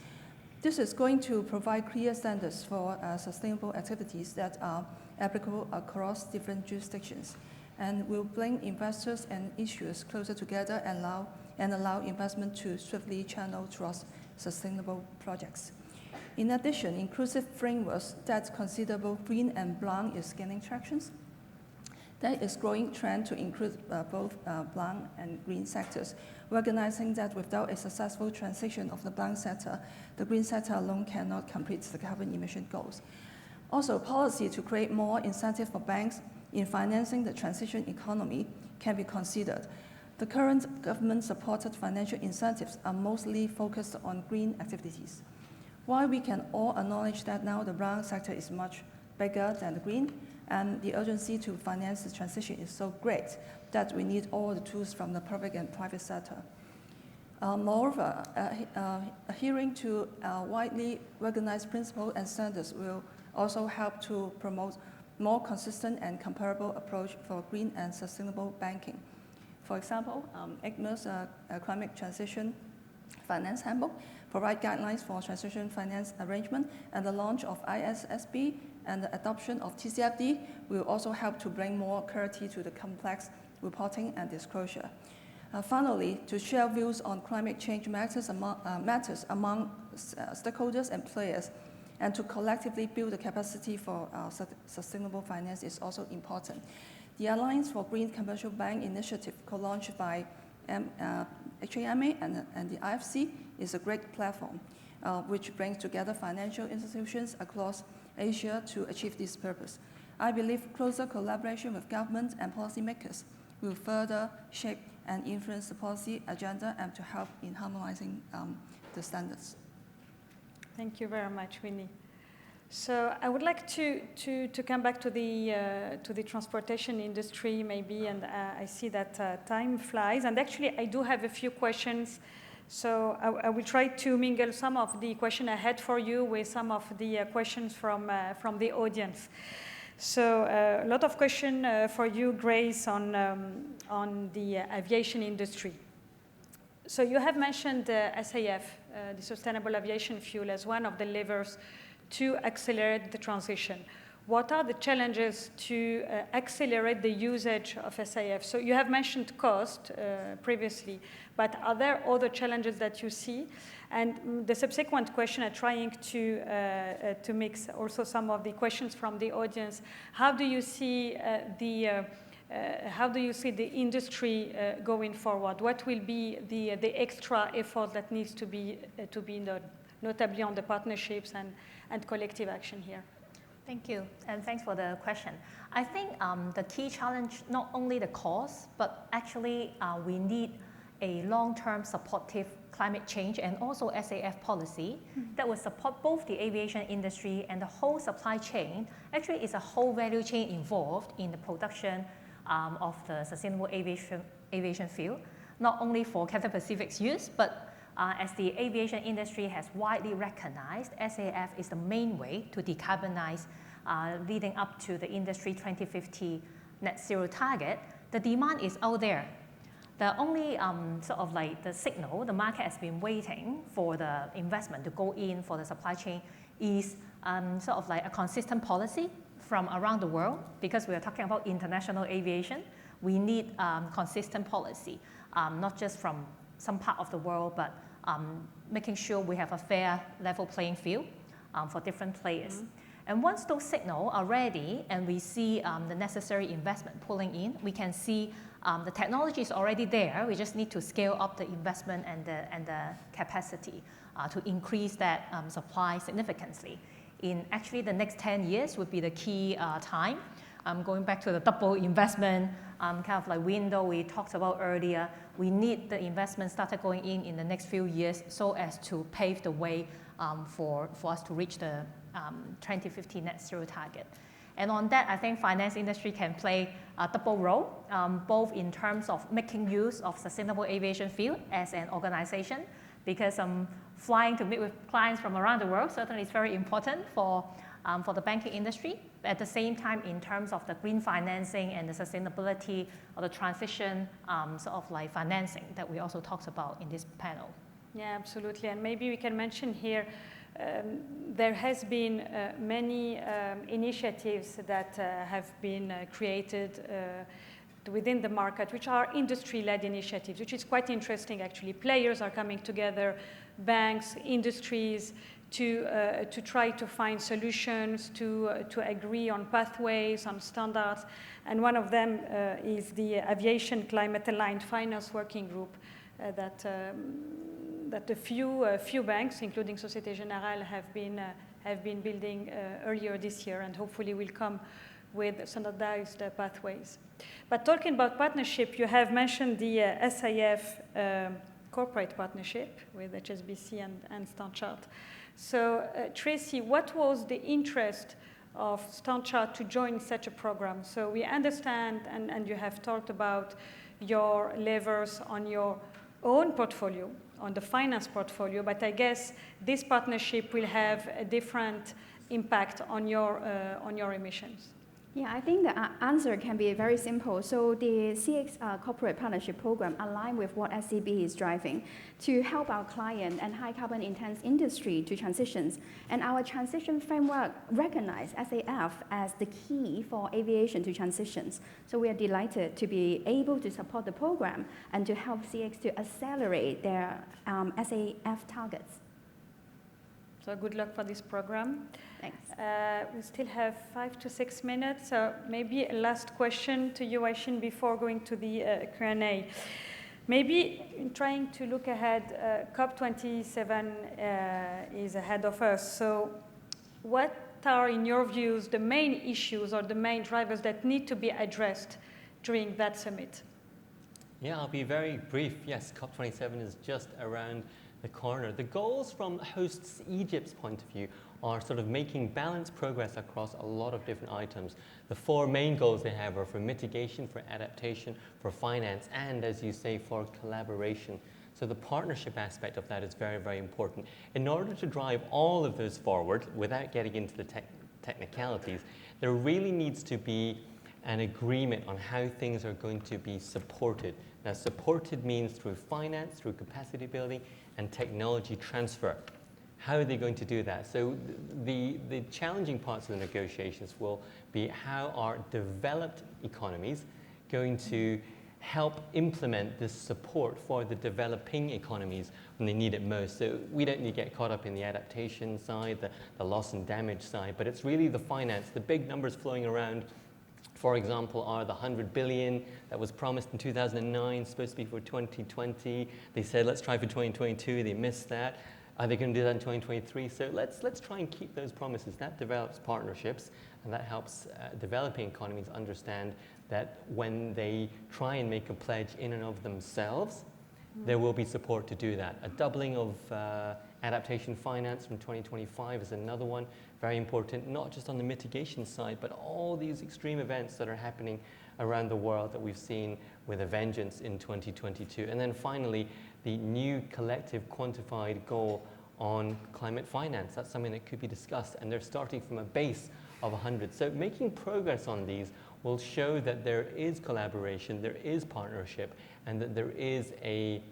This is going to provide clear standards for sustainable activities that are applicable across different jurisdictions, and will bring investors and issuers closer together and allow investment to swiftly channel towards sustainable projects. In addition, inclusive frameworks that consider both green and brown is gaining traction. There is growing trend to include both brown and green sectors, recognizing that without a successful transition of the brown sector, the green sector alone cannot complete the carbon emission goals. Also, policy to create more incentive for banks in financing the transition economy can be considered. The current government-supported financial incentives are mostly focused on green activities. While we can all acknowledge that now the brown sector is much bigger than the green, and the urgency to finance the transition is so great that we need all the tools from the public and private sector. Moreover, adhering to widely recognized principles and standards will also help to promote more consistent and comparable approach for green and sustainable banking. For example, ICMA's climate transition Finance Handbook, provide guidelines for transition finance arrangement, and the launch of ISSB and the adoption of TCFD will also help to bring more clarity to the complex reporting and disclosure. Finally, to share views on climate change matters among stakeholders and players, and to collectively build the capacity for sustainable finance is also important. The Alliance for Green Commercial Bank initiative, co-launched by HKMA and the IFC, is a great platform which brings together financial institutions across Asia to achieve this purpose. I believe closer collaboration with government and policymakers will further shape and influence the policy agenda and to help in harmonizing the standards. Thank you very much, Winnie. So I would like to come back to the transportation industry maybe, and I see that time flies. And actually, I do have a few questions. So I will try to mingle some of the questions I had for you with some of the questions from the audience. So a lot of questions for you, Grace, on the aviation industry. So you have mentioned SAF, the Sustainable Aviation Fuel, as one of the levers to accelerate the transition. What are the challenges to accelerate the usage of SAF? So you have mentioned cost previously, but are there other challenges that you see? And the subsequent question, I'm trying to mix also some of the questions from the audience. How do you see the industry going forward? What will be the extra effort that needs to be done, notably on the partnerships and collective action here? Thank you, and thanks for the question. I think the key challenge, not only the cost, but actually we need a long-term supportive climate change and also SAF policy that will support both the aviation industry and the whole supply chain. Actually, it's a whole value chain involved in the production of the sustainable aviation fuel, not only for Cathay Pacific's use, but as the aviation industry has widely recognized, SAF is the main way to decarbonize leading up to the industry 2050 net zero target. The demand is out there. The only sort of like the signal the market has been waiting for the investment to go in for the supply chain is sort of like a consistent policy from around the world, because we are talking about international aviation. We need consistent policy, not just from some part of the world, but making sure we have a fair level playing field for different players. And once those signals are ready and we see the necessary investment pulling in, we can see the technology is already there. We just need to scale up the investment and the capacity to increase that supply significantly. In actually the next 10 years would be the key time. Going back to the double investment kind of like window we talked about earlier, we need the investment started going in the next few years so as to pave the way for us to reach the 2050 net zero target. And on that, I think finance industry can play a double role, both in terms of making use of sustainable aviation fuel as an organization, because flying to meet with clients from around the world certainly is very important for the banking industry. At the same time, in terms of the green financing and the sustainability of the transition sort of like financing that we also talked about in this panel. Yeah, absolutely. And maybe we can mention here, there has been many initiatives that have been created within the market, which are industry-led initiatives, which is quite interesting actually. Players are coming together, banks, industries, to try to find solutions, to agree on pathways, on standards. And one of them is the Aviation Climate Aligned Finance Working Group that a few banks, including Société, Générale, have been building earlier this year, and hopefully will come with standardized pathways. But talking about partnership, you have mentioned the SAF corporate partnership with HSBC and StanChart. So Tracy, what was the interest of StanChart to join such a program? So we understand, and you have talked about your levers on your own portfolio, on the finance portfolio, but I guess this partnership will have a different impact on your emissions. Yeah, I think the answer can be very simple. So the CX Corporate Partnership Program align with what SCB is driving to help our client and high carbon intense industry to transitions. And our transition framework recognize SAF as the key for aviation to transitions. So we are delighted to be able to support the program and to help CX to accelerate their SAF targets. So good luck for this program. Thanks. We still have 5 to 6 minutes. So maybe a last question to you, Wai-Shin, before going to the Q&A. Maybe in trying to look ahead, COP27 is ahead of us. So what are, in your views, the main issues or the main drivers that need to be addressed during that summit? Yeah, I'll be very brief. Yes, COP27 is just around the corner. The goals from hosts Egypt's point of view are sort of making balanced progress across a lot of different items. The 4 main goals they have are for mitigation, for adaptation, for finance, and as you say, for collaboration. So the partnership aspect of that is very, very important. In order to drive all of those forward, without getting into the technicalities, there really needs to be an agreement on how things are going to be supported. Now, supported means through finance, through capacity building, and technology transfer. How are they going to do that? So the challenging parts of the negotiations will be how are developed economies going to help implement this support for the developing economies when they need it most. So we don't need to get caught up in the adaptation side, the loss and damage side, but it's really the finance, the big numbers flowing around. For example, are the 100 billion that was promised in 2009 supposed to be for 2020? They said, let's try for 2022. They missed that. Are they going to do that in 2023? So let's try and keep those promises. That develops partnerships, and that helps developing economies understand that when they try and make a pledge in and of themselves, there will be support to do that. A doubling of adaptation finance from 2025 is another one. Very important, not just on the mitigation side, but all these extreme events that are happening around the world that we've seen with a vengeance in 2022. And then finally, the new collective quantified goal on climate finance. That's something that could be discussed, and they're starting from a base of 100. So making progress on these will show that there is collaboration, there is partnership, and that there is an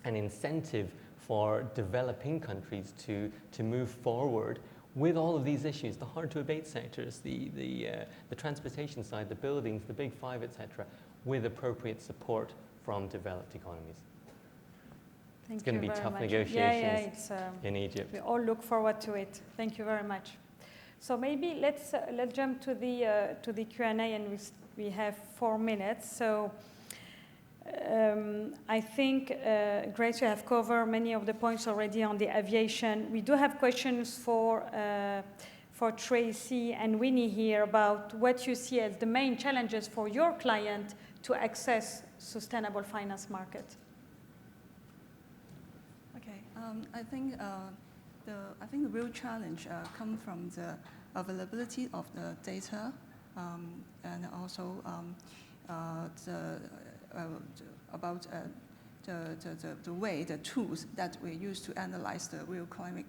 incentive for developing countries to move forward with all of these issues, the hard-to-abate sectors, the transportation side, the buildings, the big 5, etc., with appropriate support from developed economies. It's going to be tough negotiations in Egypt. We all look forward to it. Thank you very much. So maybe let's jump to the Q&A, and we have 4 minutes. So I think, Grace, you have covered many of the points already on the aviation. We do have questions for Tracy and Winnie here about what you see as the main challenges for your client to access sustainable finance market. Okay, I think the real challenge comes from the availability of the data and also about the way, the tools that we use to analyze the real climate,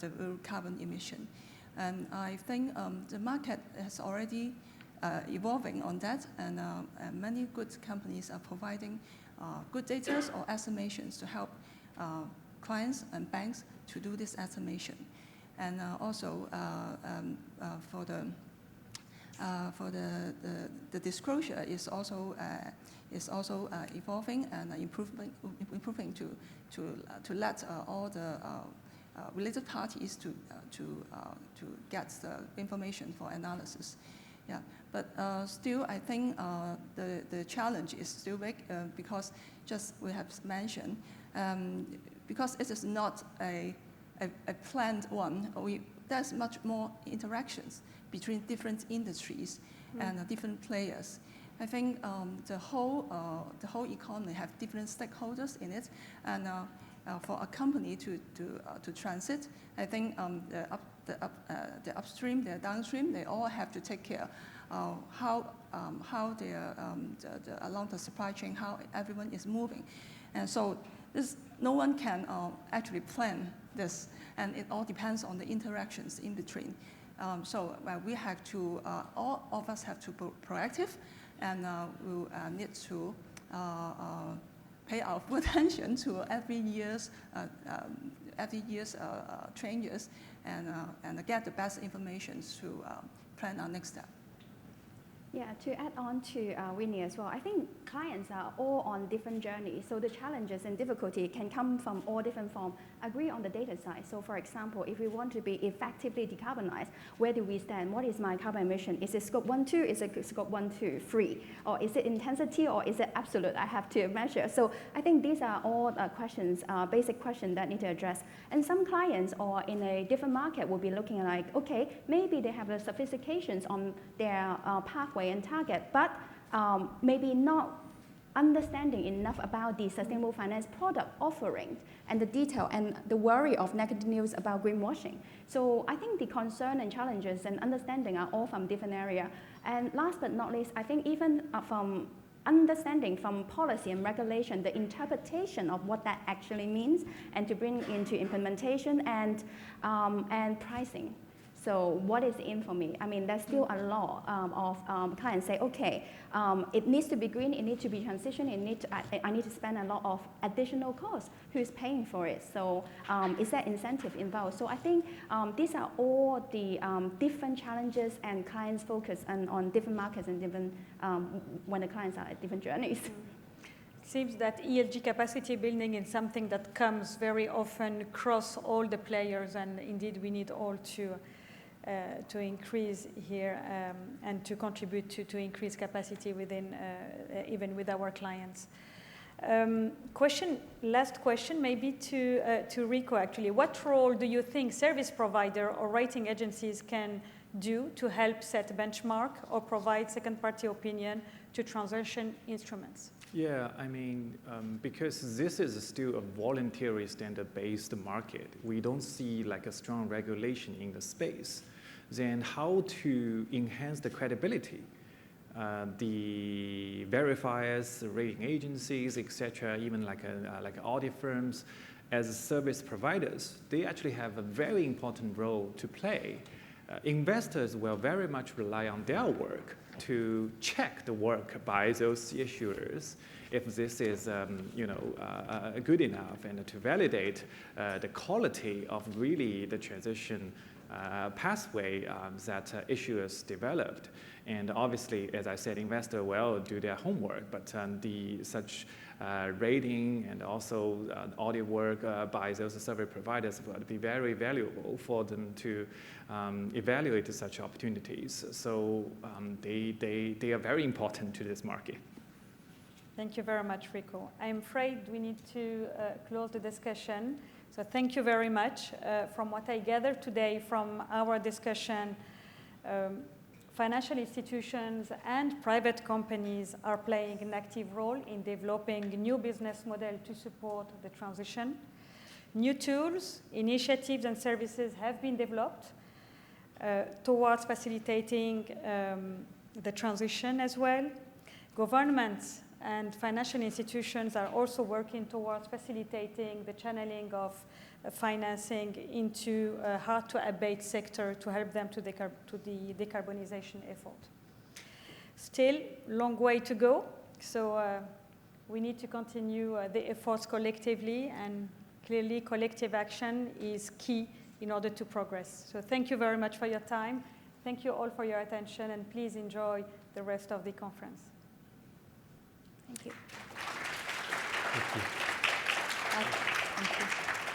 the real carbon emission. And I think the market has already evolving on that, and many good companies are providing good data or estimations to help clients and banks to do this estimation. And also for the disclosure is also evolving and improving to let all the related parties to get the information for analysis. Yeah, but still, I think the challenge is still big because just we have mentioned because it is not a planned one. There's much more interactions between different industries and different players. I think the whole economy have different stakeholders in it, and for a company to transit, I think the upstream, the downstream, they all have to take care how they along the supply chain, how everyone is moving, and so no one can actually plan this, and it all depends on the interactions in between. We have to, all of us have to be proactive, and we'll need to pay our full attention to every year's changes, and get the best information to plan our next step. Yeah, to add on to Winnie as well, I think clients are all on different journeys, so the challenges and difficulty can come from all different forms. Agree on the data side. So for example, if we want to be effectively decarbonized, where do we stand? What is my carbon emission? Is it scope 1, 2? Is it scope 1, 2, 3? Or is it intensity, or is it absolute? I have to measure. So I think these are all questions, basic questions that need to address. And some clients or in a different market will be looking like, okay, maybe they have the sophistications on their pathway and target, but maybe not understanding enough about the sustainable finance product offering and the detail and the worry of negative news about greenwashing. So I think the concern and challenges and understanding are all from different areas. And last but not least, I think even from understanding from policy and regulation, the interpretation of what that actually means, and to bring into implementation and pricing. So what is in for me? I mean, there's still a lot of clients say, okay, it needs to be green, it needs to be transition, I need to spend a lot of additional costs. Who's paying for it? So is there incentive involved? So I think these are all the different challenges and clients focus on different markets and different, when the clients are at different journeys. It seems that ESG capacity building is something that comes very often across all the players, and indeed we need all to increase here and to contribute to increase capacity within, even with our clients. Last question, maybe to Rico actually. What role do you think service provider or rating agencies can do to help set benchmark or provide second-party opinion to transaction instruments? Yeah, I mean, because this is still a voluntary standard-based market, we don't see like a strong regulation in the space. Then how to enhance the credibility? The verifiers, the rating agencies, etc., even like audit firms, as service providers, they actually have a very important role to play. Investors will very much rely on their work to check the work by those issuers if this is good enough, and to validate the quality of really the transition pathway that issuers developed. And obviously, as I said, investors will do their homework, but such rating and also audit work by those service providers will be very valuable for them to evaluate such opportunities. So they are very important to this market. Thank you very much, Rico. I'm afraid we need to close the discussion. So thank you very much. From what I gathered today from our discussion, financial institutions and private companies are playing an active role in developing new business models to support the transition. New tools, initiatives, and services have been developed towards facilitating the transition as well. Governments and financial institutions are also working towards facilitating the channeling of financing into a hard-to-abate sector to help them to the decarbonization effort. Still, long way to go. So we need to continue the efforts collectively, and clearly collective action is key in order to progress. So thank you very much for your time. Thank you all for your attention, and please enjoy the rest of the conference. Thank you. Thank you. Thank you.